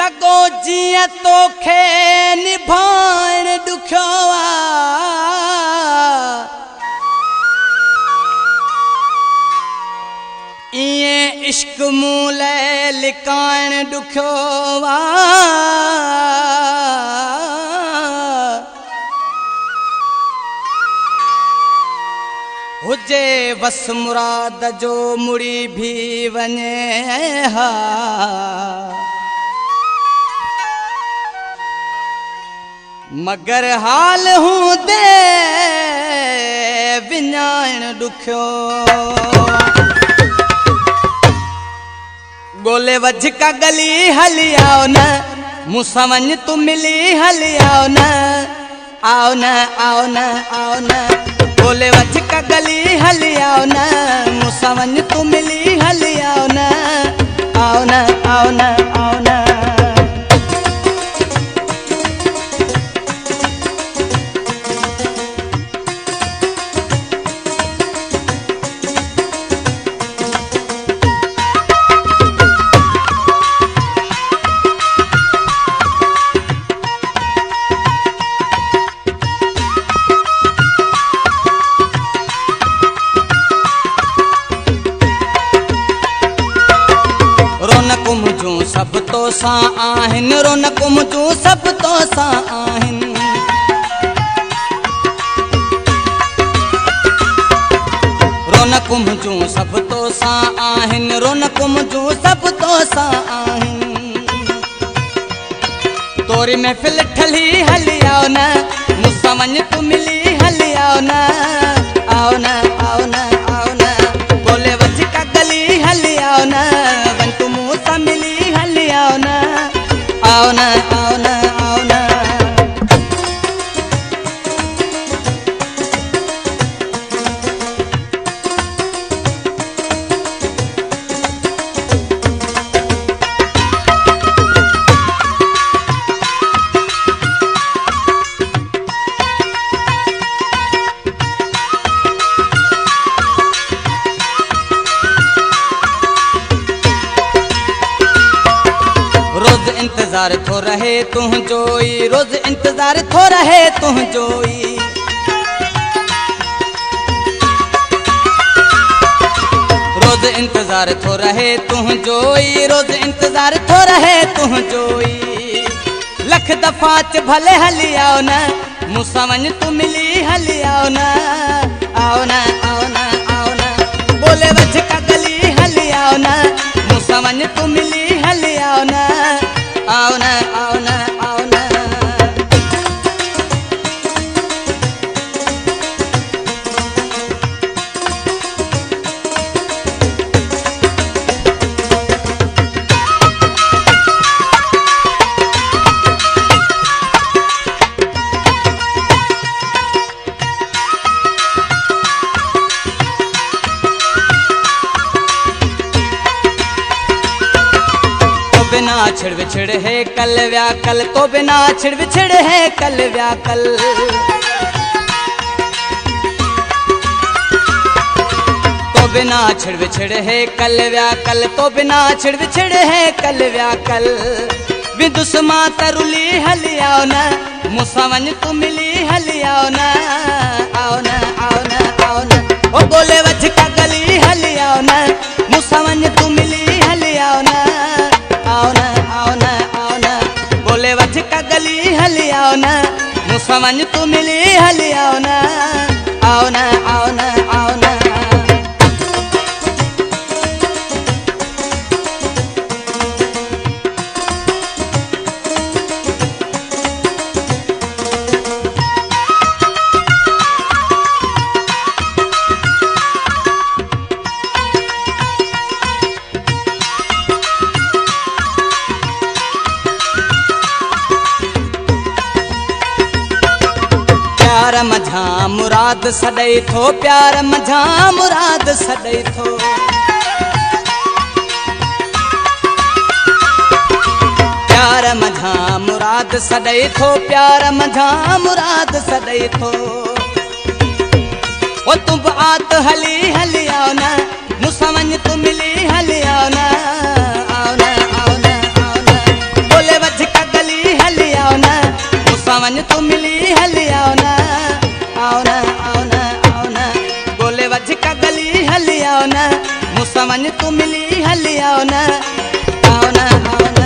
लगो जिया तोखे निभाण दुखियो इए इश्क मूल लिकाण दुखियो हुजे बस मुराद जो मुड़ी भी वने हा मगर हाल हूँ दे विञाण दुखियो गोले वज का गली हली आओ न मूंसां वञ तू मिली हली आओ न आओ न आओ न आओ न गोले वज का गली हली आओ न मूंसां वञ तू मिली हली आओ न आओ न आओ न आओ न रौनक मुझूं सब तो सां आहिनि रौनक मुझूं सब तो सां आहिनि रौनक मुझूं सब तो सां आहिनि रौनक मुझूं सब तो सां आहिनि तोरी महफ़िल ठली हली आओ न मूंसां वञ तू मिली हली आओ न आओ न आओ न आओ न गोले वज का गली हली आओ न वञ तू मूंसां मिली हली आओ न आओ न आओ न आओ न रोज इंतजार थो रहे तुझो रोज इंतजार थो रहे तुझो रोज इंतजार थो रहे तुझो रोज इंतजार थो रहे तुझो लख दफ़ा च भले हली आओ न मूंसां वञ तू मिली हली आओ न आओ न आओ न आओ न बोले वज का गली हली आओ न मूंसां वञ तू मिली हली आओ न आओ न आओ न आओ न बिना छिड़ विछड़ है कल व्याकल तो बिना छिड़ विछड़ है कल व्याकल तो बिना छिड़ विछड़ है कल व्याकल तो बिना छिड़ विछड़ है कल व्याकल विदुस्मा तरुली हली आओ न मूंसां वञ तू मिली हली आओ न आओ न आओ न आओ न ओ गोले वज का गली हली आओ न मूंसां वञ तू मिली हली आओ न आओ न आओ न आओ न बोले वज का गली हली आओ न मूंसां वञ तू मिली हली आओ न आओ न आओ न आओ न प्यार मझा मुराद सॾई थो प्यार मझा मुराद सॾई थो प्यार मझा मुराद सॾई थो प्यार मझा मुराद सॾई थो ओ तूं बि आत हली हली आओ न मूंसां वञ तू मिली हली आओ न आओ न आओ न आओ न बोले मुसावंज तू मिली हली आओ ना आओ ना आओ ना आओ ना गोले वज का गली हली आओ ना मुसावंज तू मिली हली आओ ना आओ ना आओ ना